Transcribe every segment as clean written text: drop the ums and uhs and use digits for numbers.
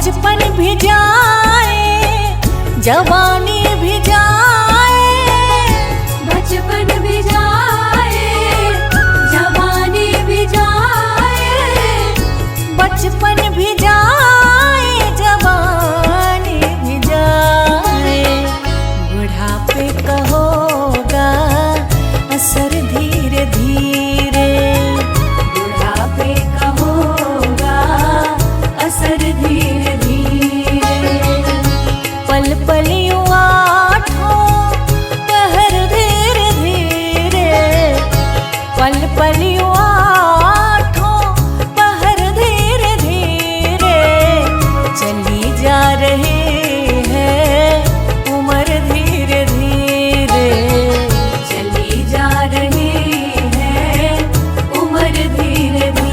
बचपन भी जाए जवानी भी जाए, बचपन भी जाए जवानी भी जाए, बचपन भी जाए जवानी भी जाए। बुढ़ापे का होगा असर धीरे धीरे, बुढ़ापे का होगा असर धीरे धीरे। पल पल यूं आठों पहर धीरे धीरे, पल पल यूं आठों पहर धीरे धीरे। चली जा रही है उम्र धीरे धीरे, चली जा रही है उम्र धीरे धीरे।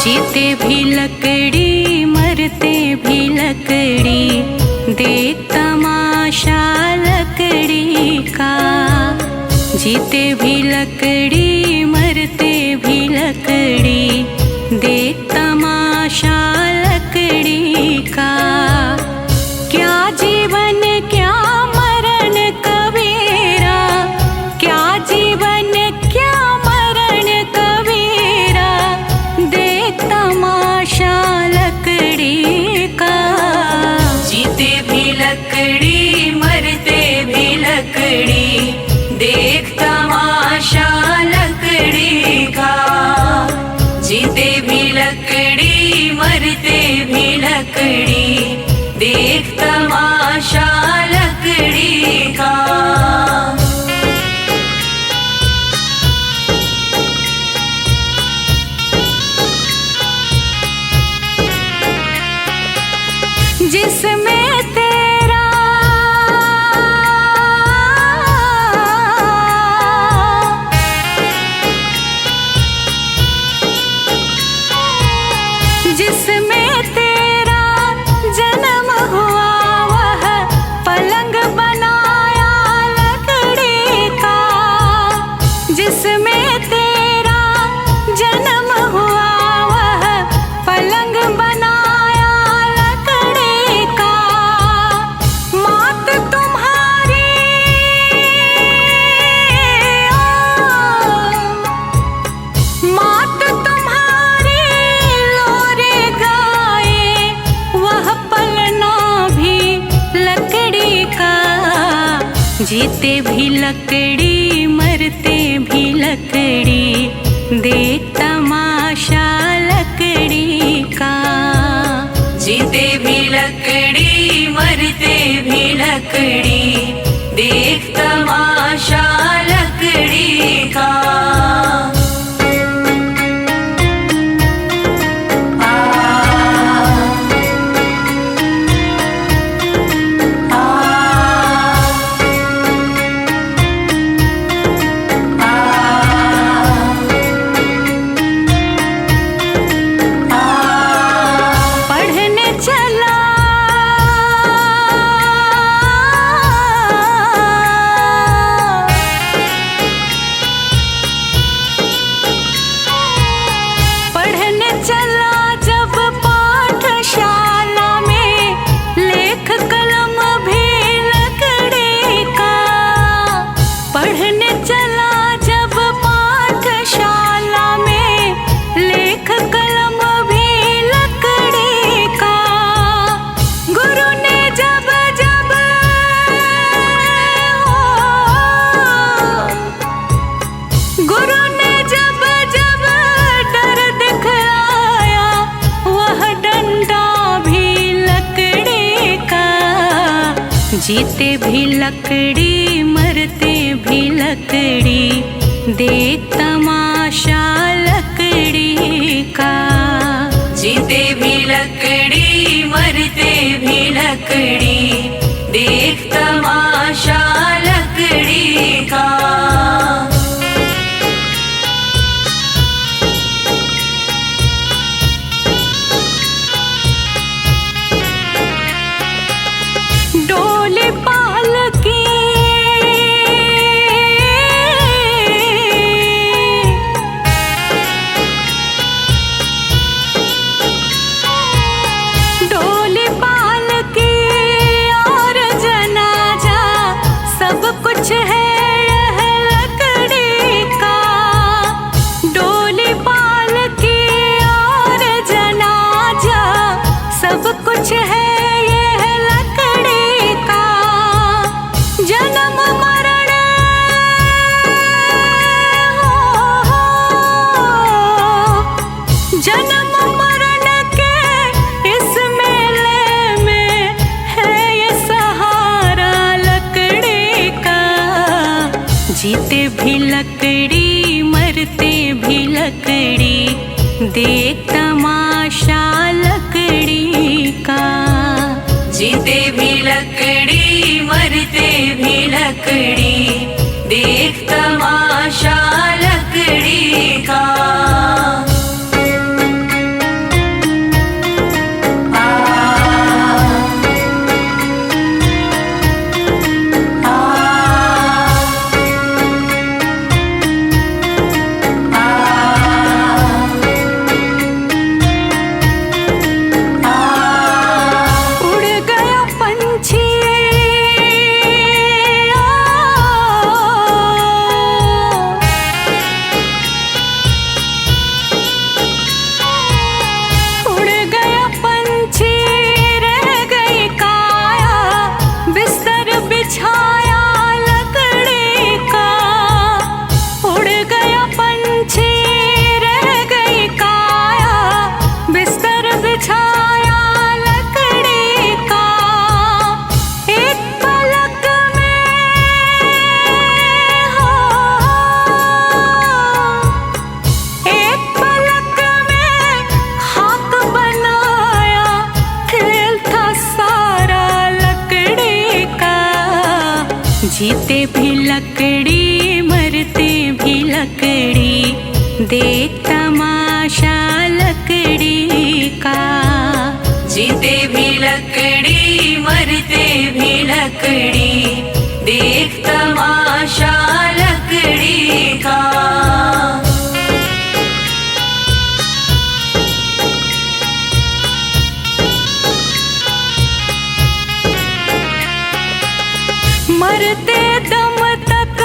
जीते भी लकड़ी मरते भी लकड़ी, देख तमाशा लकड़ी का। जीते भी लकड़ी मरते भी लकड़ी, देख तमाशा लकड़ी का। क्या जीवन क्या मरण कबीरा, क्या जीवन क्या मरण कबीरा, देख तमाशा लकड़ी का। जीते भी लकड़ी मरते भी लकड़ी, देख तमाशा लकड़ी का। जीते भी लकड़ी मरते भी लकड़ी, देख तमाशा लकड़ी का। जिसमें तेरा जिसमें तेरा जन्म हुआ, वह पलंग बनाया लकड़ी का। जिसमें तेरा जन्म हुआ, वह पलंग बनाया लकड़ी का। मात तुम्हारी मात तुम्हारी लोरे गाए, वह पलना भी लकड़ी का। जीते भी लकड़ी मरते भी लकड़ी, देख तमाशा लकड़ी का। जीते भी लकड़ी मरते भी लकड़ी, देख तमाशा लकड़ी का। पढ़ने चला पढ़ने चला जब पाठशाला में, लेख कलम भी लकड़ी का। पढ़ने चला जब पाठशाला में, लेख कलम भी लकड़ी का। गुरु ने जब जब गुरु ने जब जब डर दिखलाया, वह डंडा भी लकड़ी का। जीते भी लकड़ी मरते भी लकड़ी, देख तमाशा लकड़ी का। जीते भी लकड़ी मरते भी लकड़ी, देख तमाशा लकड़ी का। डोली पालकी डोली पालकी और जनाजा, सब कुछ है यह लकड़ी का। डोली पालकी और जनाजा, सब कुछ है यह लकड़ी का। जन्म मरण जन्म मरण के इस मेले में है ये सहारा लकड़ी का। जीते भी लकड़ी मरते भी लकड़ी, देख तमाशा लकड़ी का। जीते भी लकड़ी मरते भी लकड़ी, देख तमाशा लकड़ी का। लकड़ी, देख तमाशा लकड़ी का। जीते भी लकड़ी मरते भी लकड़ी, देख तमाशा लकड़ी का। मरते दम तक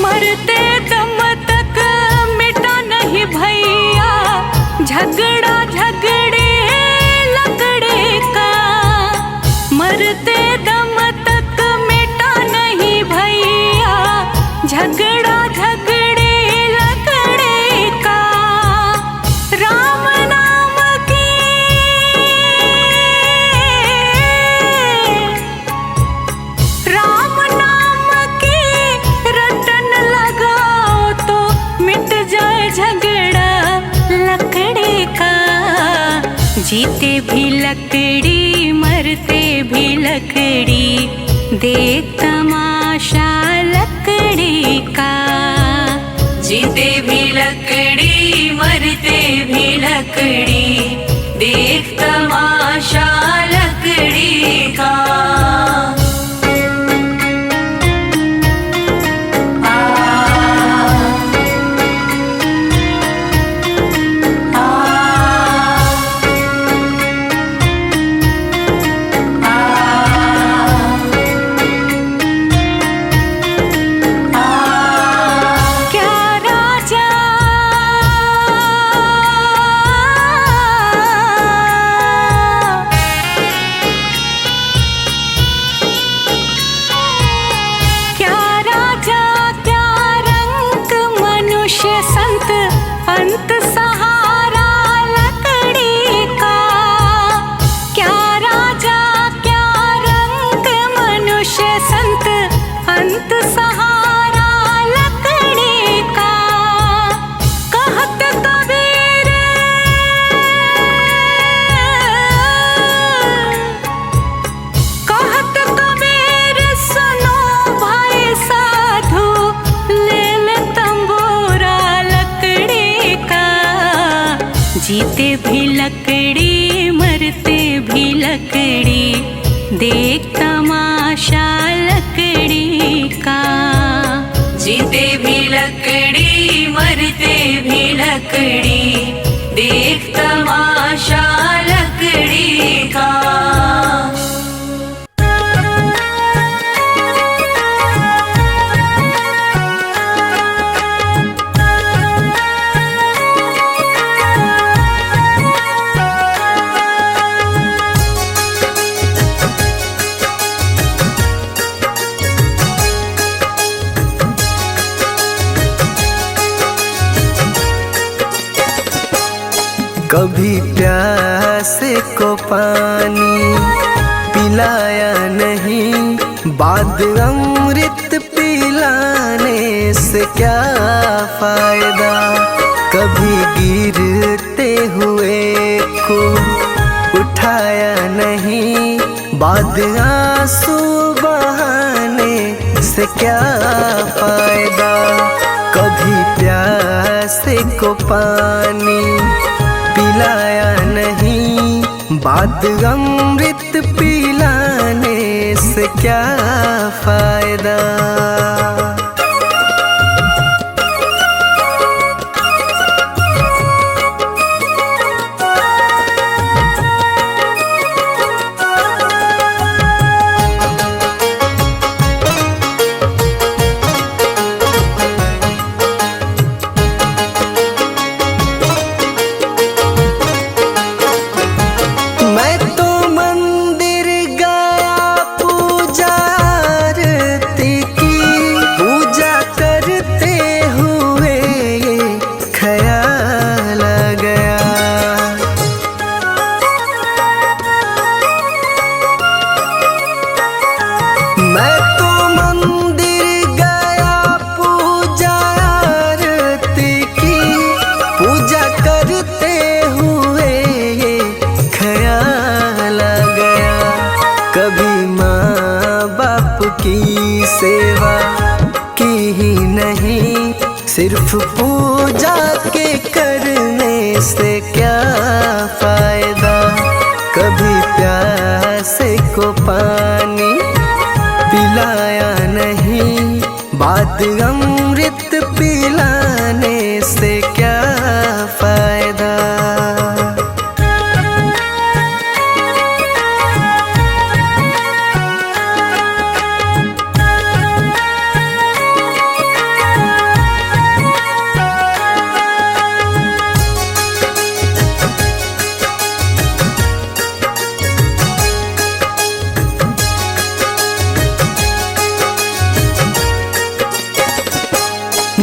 मरते दम तक मिटा नहीं भैया झगड़ा झगड़े लकड़े का। मरते दम तक मिटा नहीं भैया झगड़ा झगड़े लकड़े का। राम नाम की राम नाम की रटन लगाओ तो मिट जाए झगड़ा लकड़े का। जीते भी लकड़ी मरते भी लकड़ी, देख तमाशा लकड़ी का। जीते भी लकड़ी मरते भी लकड़ी, देख तमाशा लकड़ी का। क्या राजा क्या राजा क्या रंग मनुष्य संत अंत सहारा लकड़ी का। क्या राजा क्या रंग मनुष्य संत अंत सहारा लकड़ी का। कहत कबीर कहत कबीर सुनो भाई साधु, ले ले तंबूरा लकड़ी का। जीते भी लकड़ी मरते भी लकड़ी, देख तमाशा लकड़ी का। जीते भी लकड़ी मरते भी लकड़ी, देख तमाशा लकड़ी का। कभी प्यासे को पानी पिलाया नहीं, बाद अमृत पिलाने से क्या फायदा। कभी गिरते हुए को उठाया नहीं, बाद आंसू बहाने से क्या फायदा। कभी प्यासे को पानी पिलाया नहीं, बाद अमृत पिलाने से क्या फायदा। की सेवा की ही नहीं, सिर्फ पूजा के करने से क्या फायदा। कभी प्यासे को पानी पिलाया नहीं, बाद अमृत पिलाने से क्या फायदा।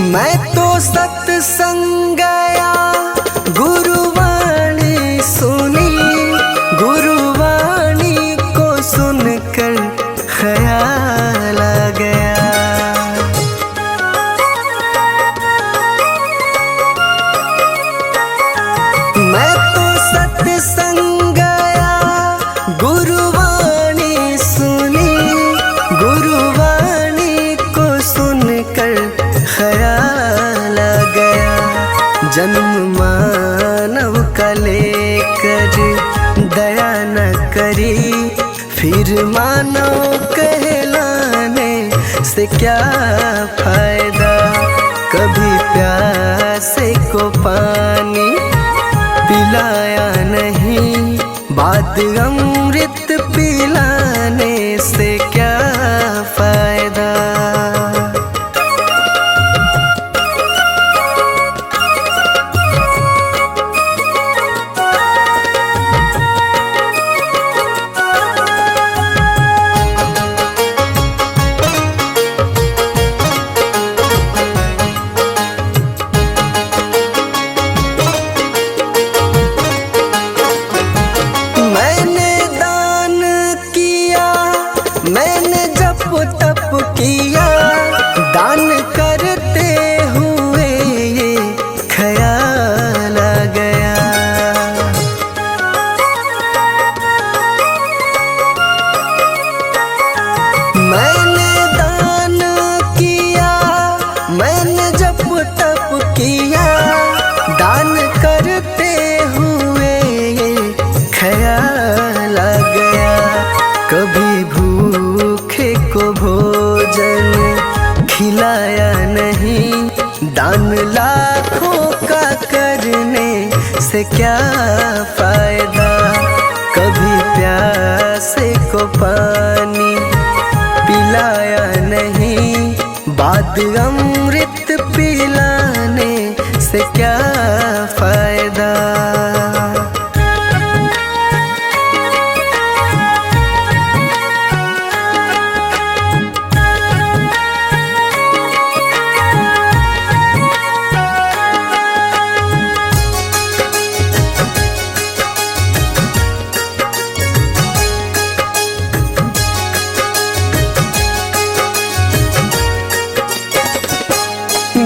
मैं तो सत्संग गया, गुरुवाणी सुनी, गुरुवाणी को सुनकर ख्याल आ गया। मैं तो सत्संग गया, गुरुवाणी सुनी, गुरुवाणी को सुनकर ख्याल आ गया। जन्म मानव का लेकर दया न करी, फिर मानव कहलाने से क्या फायदा। कभी प्यासे को पानी पिलाया नहीं, बाद अमृत पिलाने से क्या फायदा। मैंने जप तप किया, दान करते हुए ये ख्याल आ गया। मैंने दान किया, मैंने जप तप किया, दान करते हुए ये ख्याल आ गया। कभी भूखे को भोजन खिलाया नहीं, दान लाखों का करने से क्या फायदा। कभी प्यासे को पानी पिलाया नहीं, बाद अमृत पिलाने से क्या फायदा।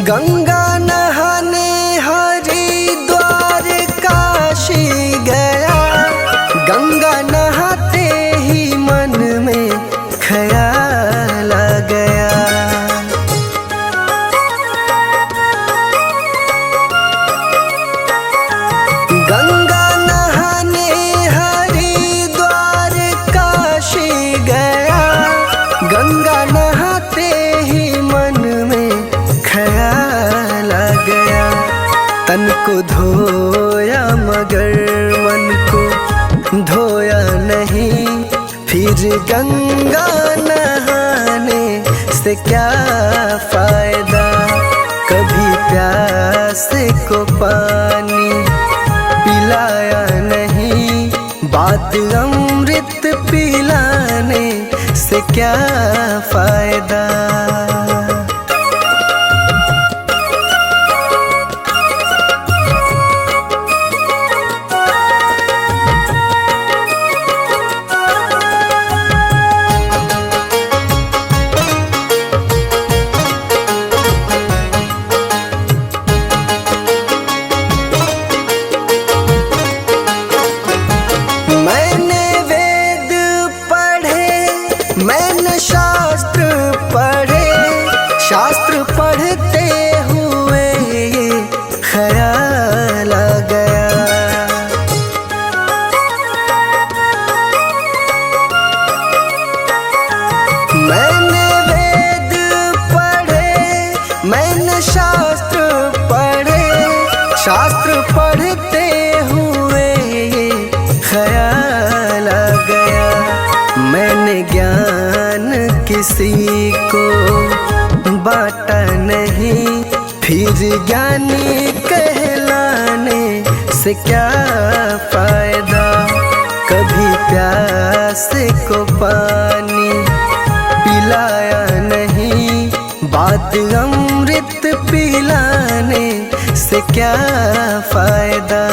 गंगा नहाने हरिद्वार काशी गया, गंगा नहाते ही मन में ख्याल आ गया। गंगा नहाने हरिद्वार काशी गया, गंगा नहाते ही मन में ख्याल आ गया। तन को धोया मगर मन को धोया नहीं, फिर गंगा नहाने से क्या फायदा। कभी प्यासे को पानी पिलाया नहीं, बाद अमृत पिलाने से क्या फायदा। मैंने वेद पढ़े, मैंने शास्त्र किसी को बांटा नहीं, फिर ज्ञानी कहलाने से क्या फायदा। कभी प्यास को पानी पिलाया नहीं, बाद अमृत पिलाने से क्या फायदा।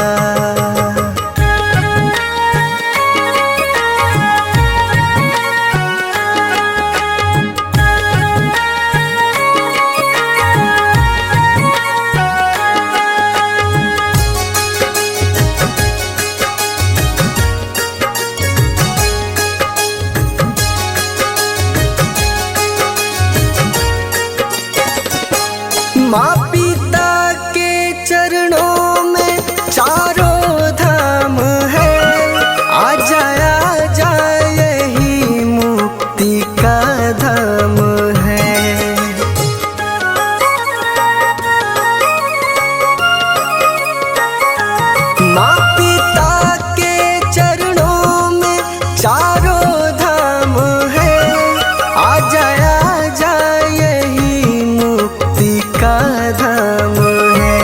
माँ पिता के चरणों में चारों धाम है, आ जा यही मुक्ति का धाम है। माँ पिता के चरणों में चारों धाम है, आ जा यही मुक्ति का धाम है।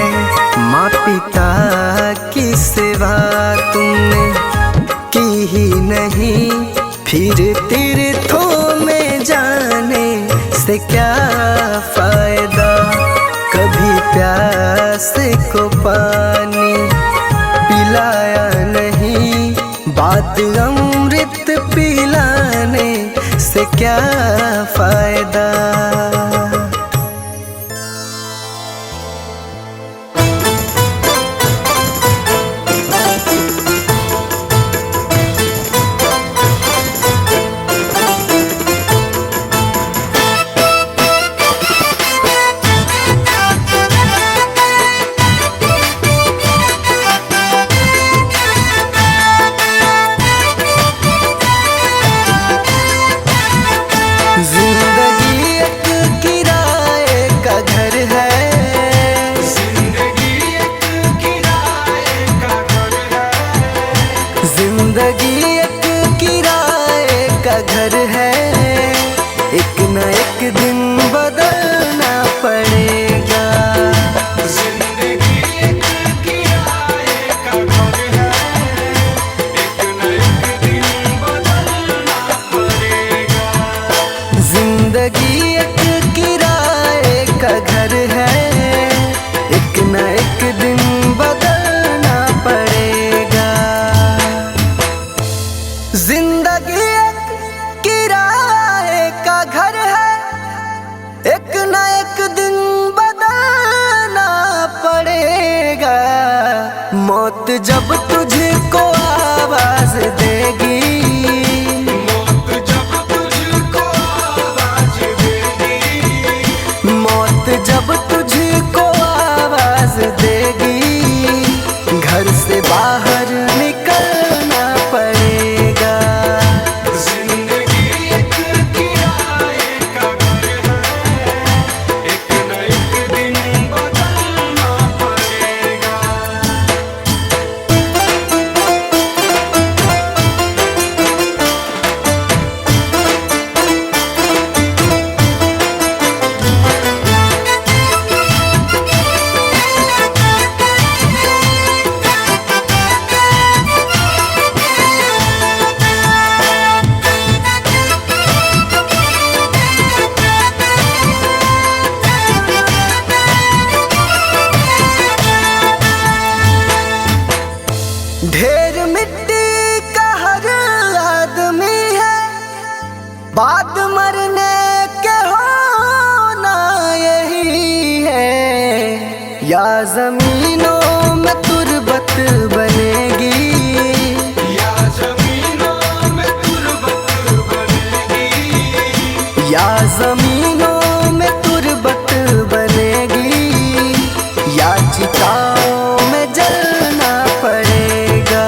माँ पिता की सेवा तुमने की ही नहीं, फिर तीर्थों में जाने से क्या फायदा। कभी प्यास को पानी पिलाया नहीं, बाद अमृत पिलाने से क्या फायदा। जिंदगी एक किराए का घर है, एक न एक दिन बदलना पड़ेगा। जिंदगी एक किराए का घर है, एक न एक दिन बदलना पड़ेगा। जिंदगी एक किराए का घर है, एक न एक दिन बदलना पड़ेगा। जिंदगी एक किराए का घर है, एक न एक दिन बदलना पड़ेगा। मौत जब तुझको आवाज देगी, मौत जब तुझको आवाज देगी, मौत जब तुझको आवाज देगी, घर से बाहर निकलना पड़ेगा। जिंदगी एक किराए का घर है, एक न एक दिन बदलना पड़ेगा। ढेर मिट्टी का हर आदमी है, बाद मरने के होना यही है। या जमीनों में तुरबत बनेगी, या जमीनों में तुरबत बनेगी, या जमीनों में तुरबत बनेगी, या चिताओं में जलना पड़ेगा।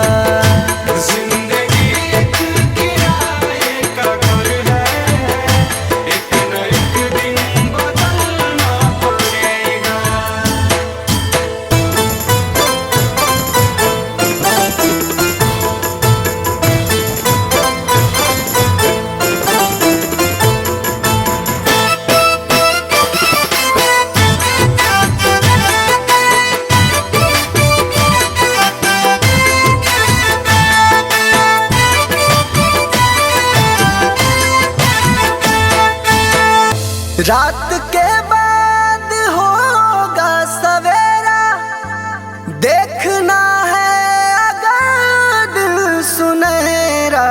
जिंदगी एक किराए का घर है, एक न एक दिन बदलना पड़ेगा। रात के बाद होगा सवेरा, देखना है अगर दिल सुनहरा।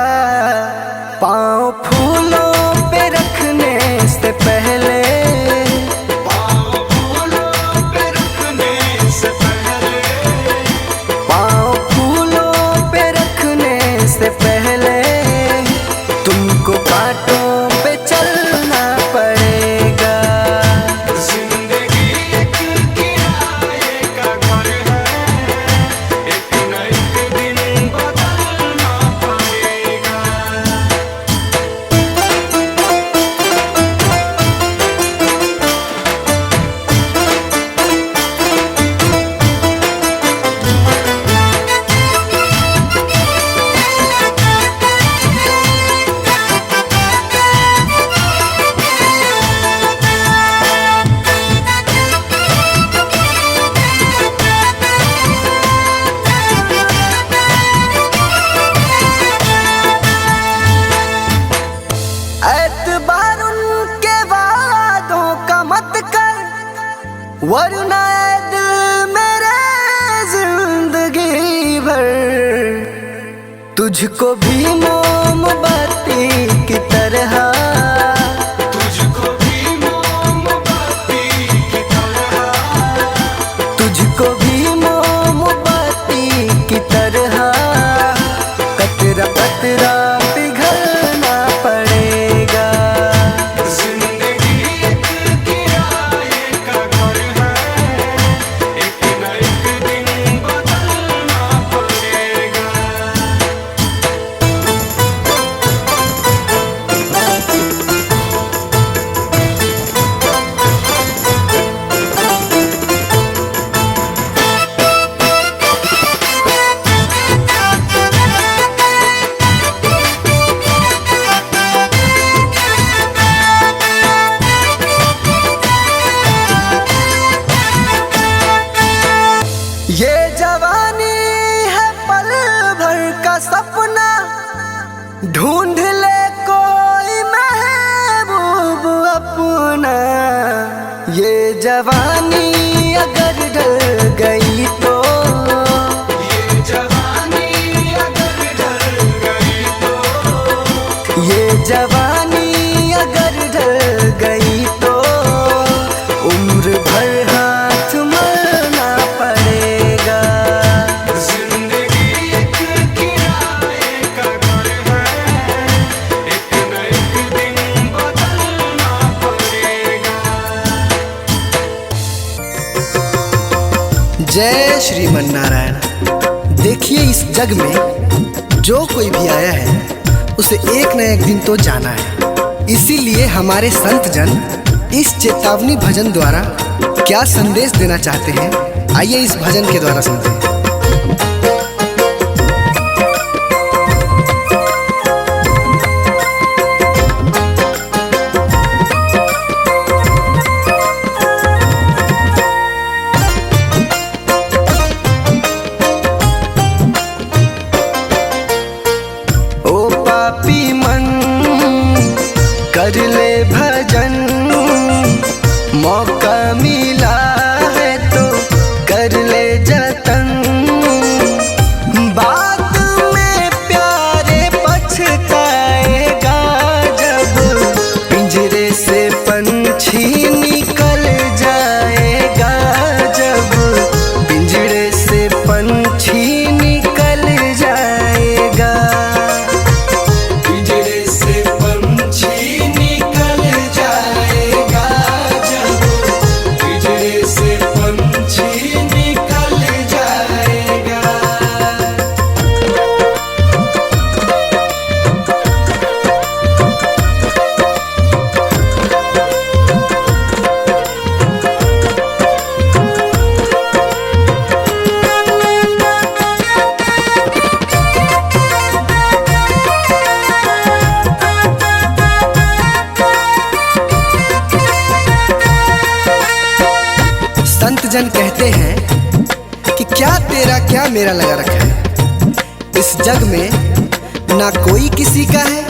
पाँव फूलों पे रखने से पहले, पाँव फूलों पे रखने से पहले, पाँव फूलों पे रखने से पहले तुमको कांटों पे चलना पड़ेगा। जिंदगी एक किराए का घर है, एक न एक दिन बदलना पड़ेगा। एतबार उनके वादों का मत कर, वरना ऐ दिल मेरे जिंदगी भर तुझको भी मोमबत्ती की तरह, तुझको भी मोमबत्ती की तरह, तुझको भी मोमबत्ती की तरह कतरा कतरा पिघलना पड़ेगा। जिंदगी एक किराए का घर है, एक न एक दिन बदलना पड़ेगा। ये जवानी है पल भर का सपना, ढूंढ ले कोई महबूब अपना। ये जवानी अगर ढल गई तो, ये जवानी अगर ढल गई तो, ये जवानी अगर ढल गई तो उम्र भर हाथ मलना पड़ेगा। जिंदगी एक किराए का घर है, एक न एक दिन बदलना पड़ेगा। जय श्रीमन नारायण। देखिए इस जग में जो कोई भी आया है उसे एक न एक दिन तो जाना है। इसीलिए हमारे संत जन इस चेतावनी भजन द्वारा क्या संदेश देना चाहते हैं, आइए इस भजन के द्वारा सुनते हैं। ओ पापी मन कर ले भजन, मौका मिला है तो कर ले जतन। बाद में प्यारे पछताएगा जब पिंजरे से पंछी निकल जाएगा, जब पिंजरे से पंछी निकल जाएगा। पिंजरे से पंछी निकल जाएगा, जब पिंजरे से पंछी निकल जाएगा। संत जन कहते हैं कि क्या तेरा क्या मेरा लगा रखा है। इस जग में ना कोई किसी का है,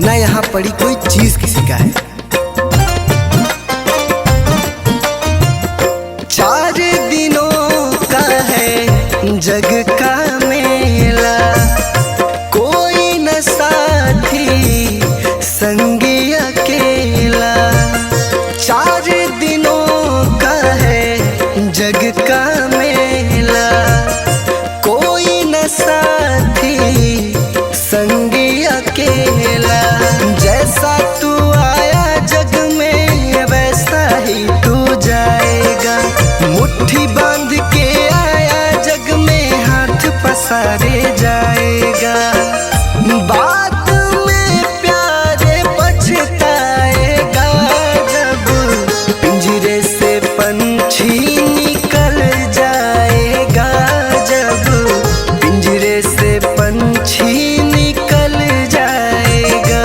ना यहाँ पड़ी कोई चीज किसी का है। अकेला। जैसा तू आया जग में वैसा ही तू जाएगा। मुट्ठी बांध के आया जग में हाथ पसारे जाएगा। बाद में प्यारे पछताएगा जब पिंजरे से पंछी निकल जाएगा। जब पिंजरे से पंछी निकल जाएगा।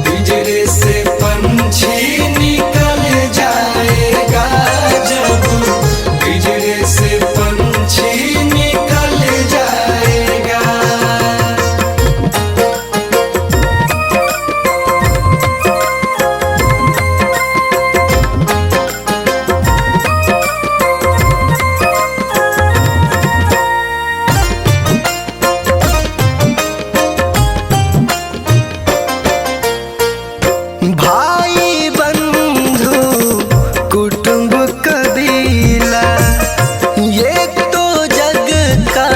पिंजरे से पंछी निकल जाएगा। जब पिंजरे से पंछी निकल जाएगा। भाई बंधु कुटुंब कबीला ये तो जग का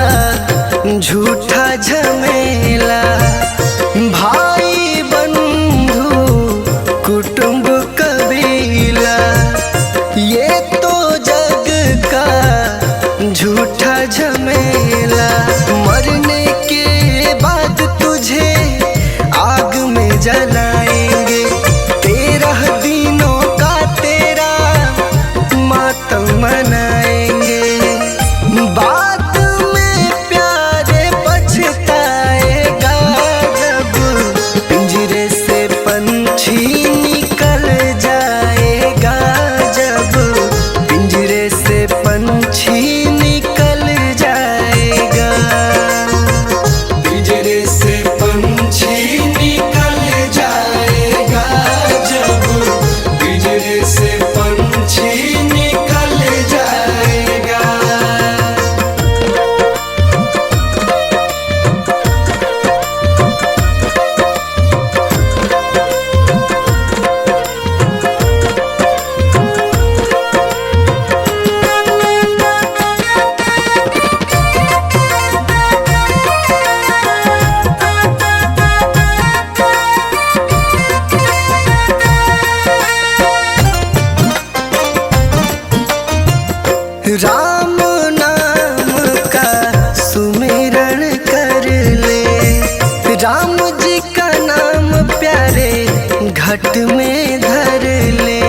झूठा झमेला। भाई बंधु कुटुंब कबीला ये तो जग का झूठा झमेला। मरने के बाद तुझे आग में जलाएंगे। 13 दिनों का तेरा मातम मनाएंगे। बाद में प्यारे पछताएगा जब पिंजरे से पंछी निकल जाएगा। जब पिंजरे से पंछी निकल जाएगा। पिंजरे से पंछी निकल जाएगा। जब पिंजरे से पंछी निकल जाएगा। राम नाम का सुमिरन कर ले। राम जी का नाम प्यारे घट में धर ले।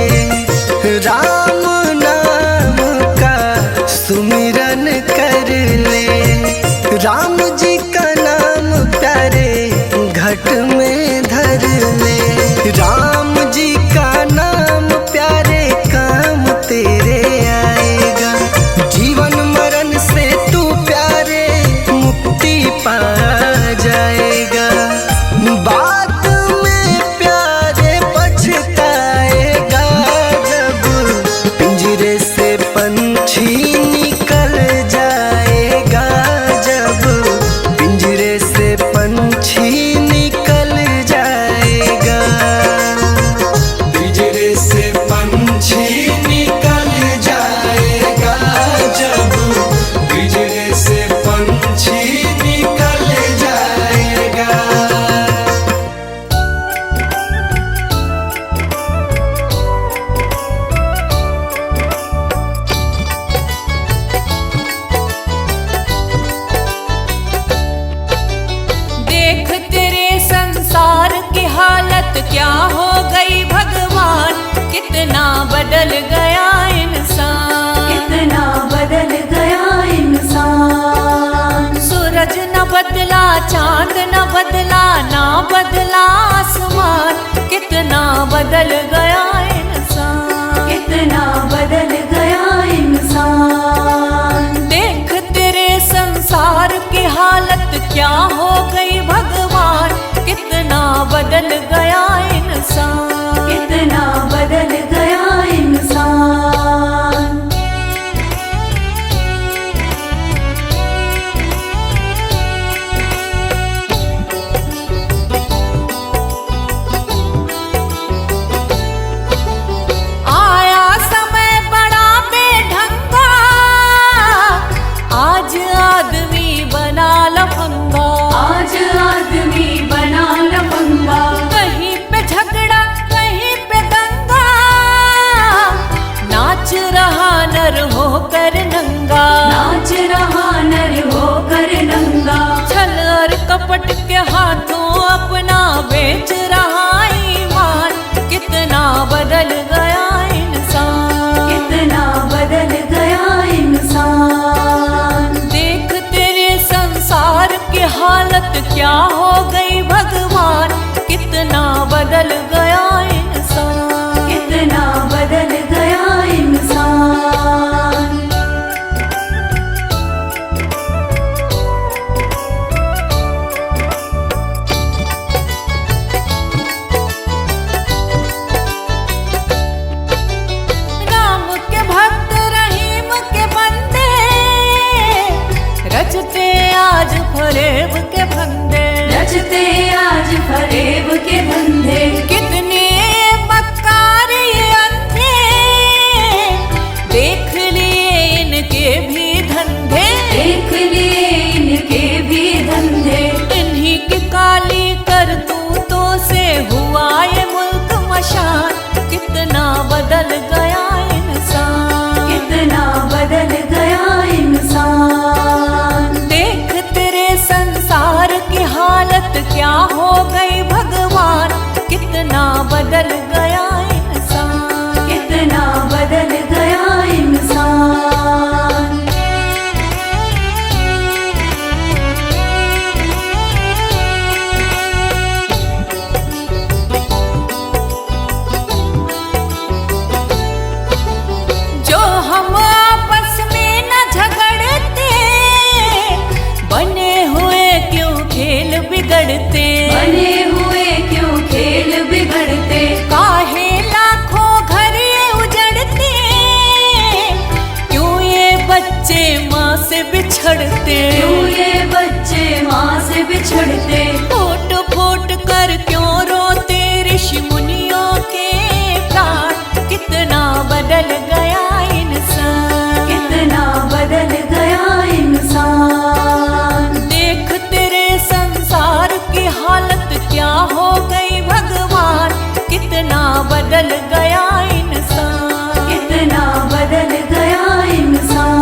राम नाम का सुमिरन कर ले। राम जी का नाम प्यारे घट में धर ले। राम जी का नाम प्यारे काम तेरे आएगा। जीवन मरण से तू प्यारे मुक्ति पा जाएगा। बाद में प्यारे पछताएगा जब पिंजरे से पंछी निकल जाएगा। जब पिंजरे से पंछी निकल जाएगा। पिंजरे से पंछी निकल जाएगा। जब पिंजरे से पंछी निकल जाएगा। देख तेरे संसार की हालत क्या हो गई भगवान। कितना बदल गया इंसान। कितना बदल गया इंसान। सूरज न बदला, चांद न बदला, ना बदला आसमान। कितना बदल गया इंसान। कितना बदल गया इंसान। देख तेरे संसार की हालत क्या हो गई भगवान। कितना बदल गया इंसान। कितना बदल गया इंसान। आया समय बड़ा बेढंगा, आज आदमी बना लफंगा। आज आदमी कपट के हाथों अपना बेच रहा ईमान। कितना बदल गया इंसान, कितना बदल गया इंसान। देख तेरे संसार की हालत क्या हो गई भगवान। कितना बदल गया इंसान, कितना बदल गया इंसान। राम के भक्त रहीम के बंदे रचते आज फरेब के फंदे। रचते आज फरेब के धंधे। कितने मक्कार ये अंधे देख लिए इनके भी धंधे। देख लिए इनके भी धंधे। इन्हीं की काली करतूतों से हुआ ये मुल्क मशान। कितना बदल गया इंसान, कितना बदल गया इंसान। देख तेरे संसार की हालत क्या हो गई भगवान। कितना बदल गया इंसान, कितना बदल गया इंसान। जो हम आपस में न झगड़ते बने हुए क्यों खेल बिगड़ते। बने हुए क्यों खेल बिगड़ते। काहे लाखों घर ये उजड़ते क्यों ये बच्चे माँ से बिछड़ते। क्यों ये बच्चे माँ से बिछड़ते। फूट फूट कर क्यों रोते ऋषि मुनियों के प्राण। कितना बदल गया इंसान, कितना बदल गया इंसान। देख तेरे संसार की हालत क्या हो गई भगवान। कितना बदल गया इंसान, कितना बदल गया इंसान।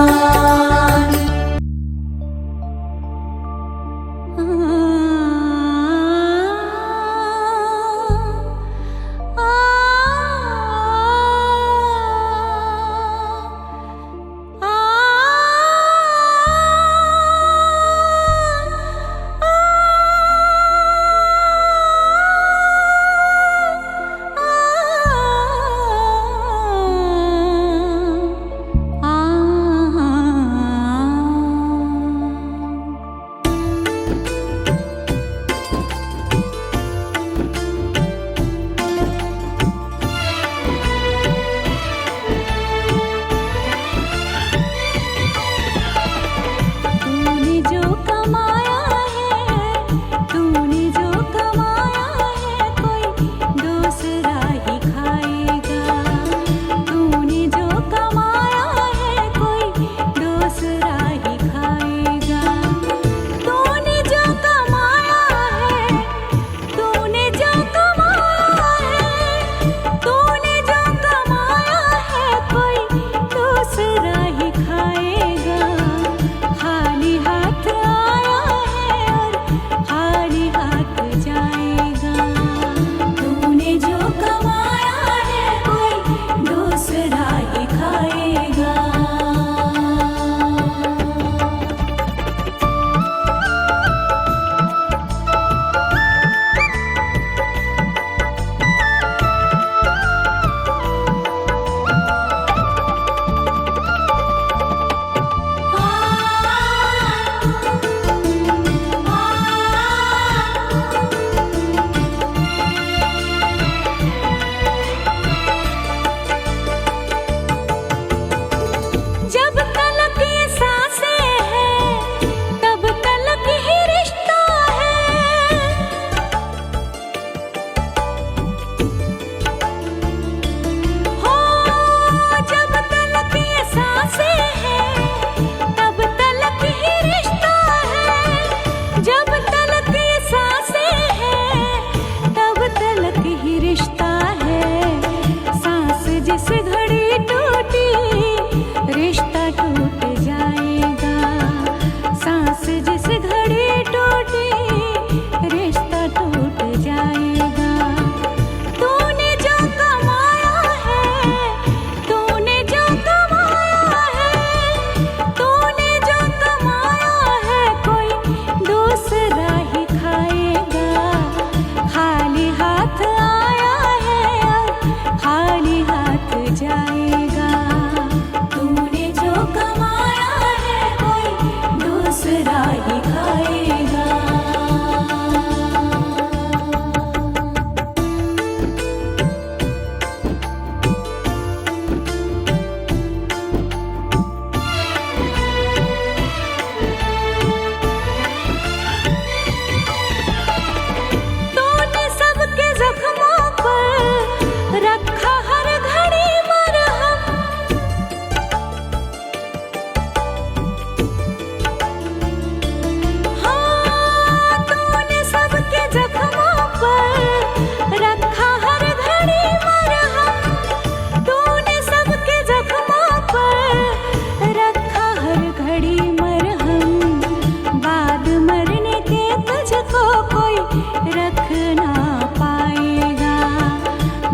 रख ना पाएगा,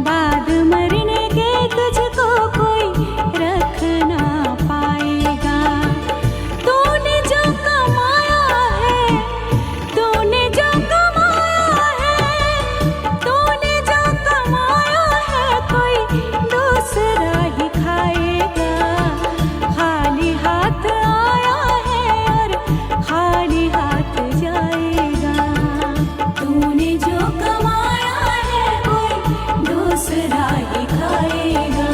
बाद मरने के तुझको कोई रख ना पाएगा। तूने जो कमाया है, तूने जो कमाया है, तूने जो कमाया है, कोई दूसरा ही खाएगा। खाली हाथ आया है और खाली हाथ जाएगा। तूने जो कमाया है, कोई दूसरा ही खाएगा।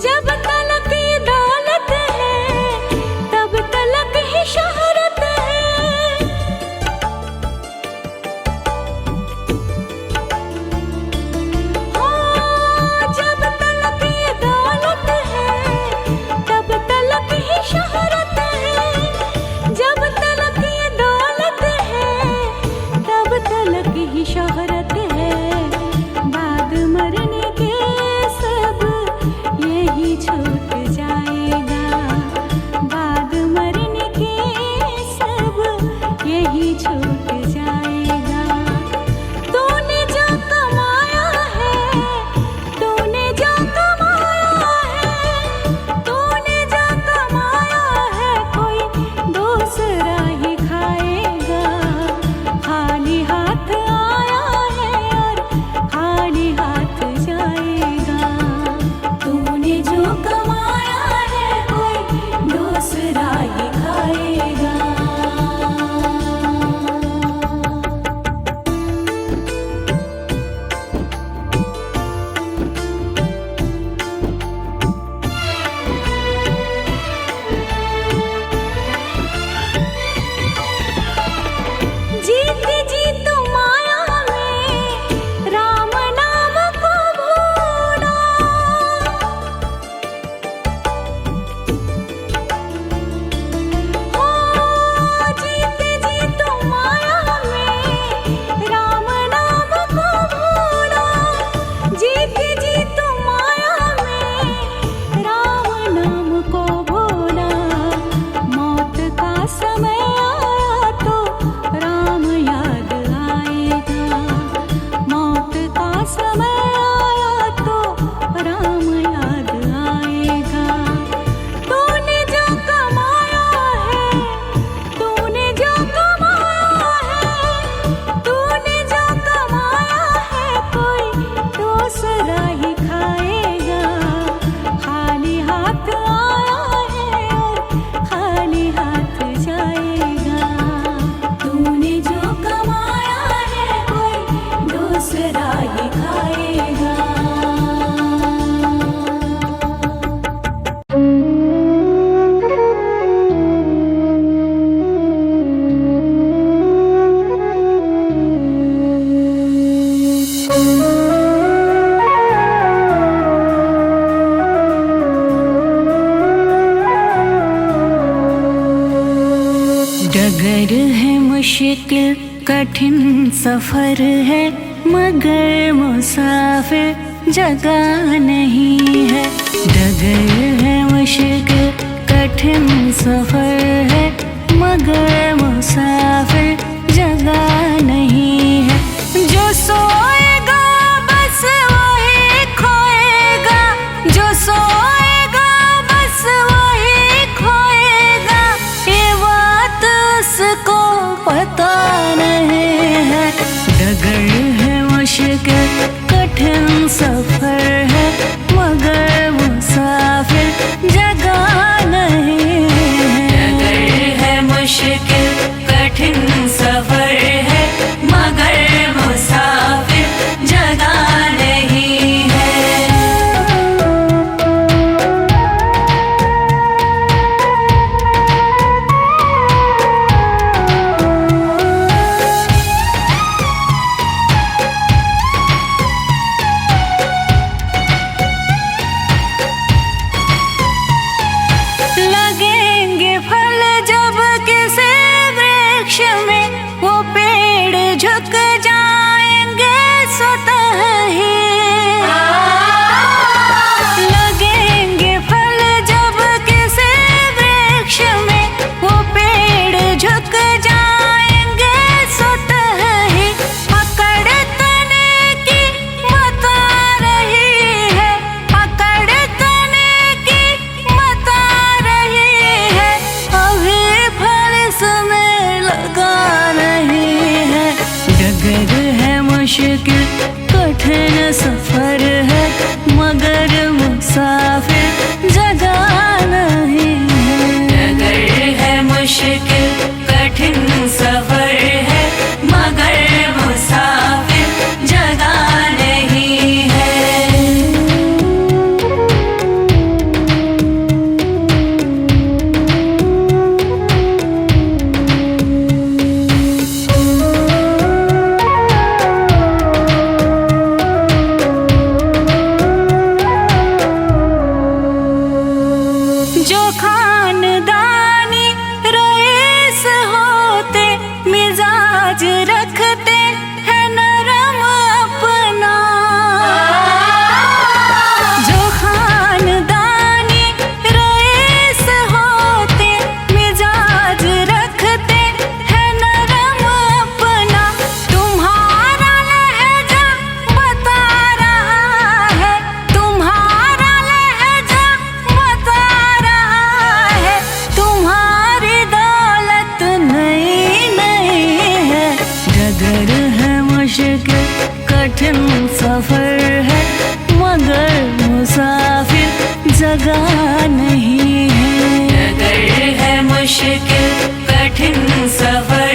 जब तलक ये दौलत है, तब तलक ही शोहरत है। हो, जब तलक ये दौलत है, तब तलक ही शोहरत है। जब तलक ये दौलत है, तब तलक ही शोहरत है। बाद मरने के सब यही छूट जाएगा, बाद मरने के सब यही छूट जाएगा। तूने जो कमाया है, तूने जो कमाया है, तूने जो कमाया है, कोई दूसरा ही खाएगा। खाली हाथ आया है और खाली हाथ जाएगा। तूने जो कमाया है, कोई दूसरा ही खाएगा। जीते जी तुम माया में राम नाम को भूला। हो, जीते जी तुम माया में राम नाम को भूला। जीते जी तुम माया में राम नाम को भूला। मौत का समय आया तो राम याद आएगा। मौत का समय आया तो राम याद आएगा। तूने जो कमाया है, तूने जो कमाया है, तूने जो कमाया है, कोई दूसरा ही खाएगा। खाली हाथ आया है और खाली हाथ जाएगा। तूने जो कमाया है, कोई दूसरा ही खाएगा। डगर है मुश्किल कठिन सफर है, मगर मुसाफिर जगह नहीं है। डगर है मुश्किल कठिन सफर है, मगर मुसाफिर जगह नहीं है। जो सोएगा बस वही खोएगा, जो सोएगा बस वही खोएगा। ये बात उसको पता नहीं है। डगर है मुश्किल कठिन सफर है, मगर मुसाफिर जगह नहीं है। डगर है मुश्किल कठिन सफर है, मगर मुसाफिर जगह नहीं है। मुश्किल कठिन सफर है, मगर मुसाफिर जगह नहीं है। नगर है मुश्किल कठिन सफर है, मगर मुसाफिर जगह नहीं है। जो खानदानी रईस होते, मिजाज रखते हैं नरम अपना। जो खानदानी रईस होते, मिजाज रखते हैं नरम अपना। तुम्हारा लहजा बता रहा है, तुम्हारा लहजा बता रहा है, तुम्हारी दौलत नई नई है। डगर है मुश्किल कठिन सफर है, मगर मुसाफिर जगह नहीं है। नगर है मुश्किल कठिन सफर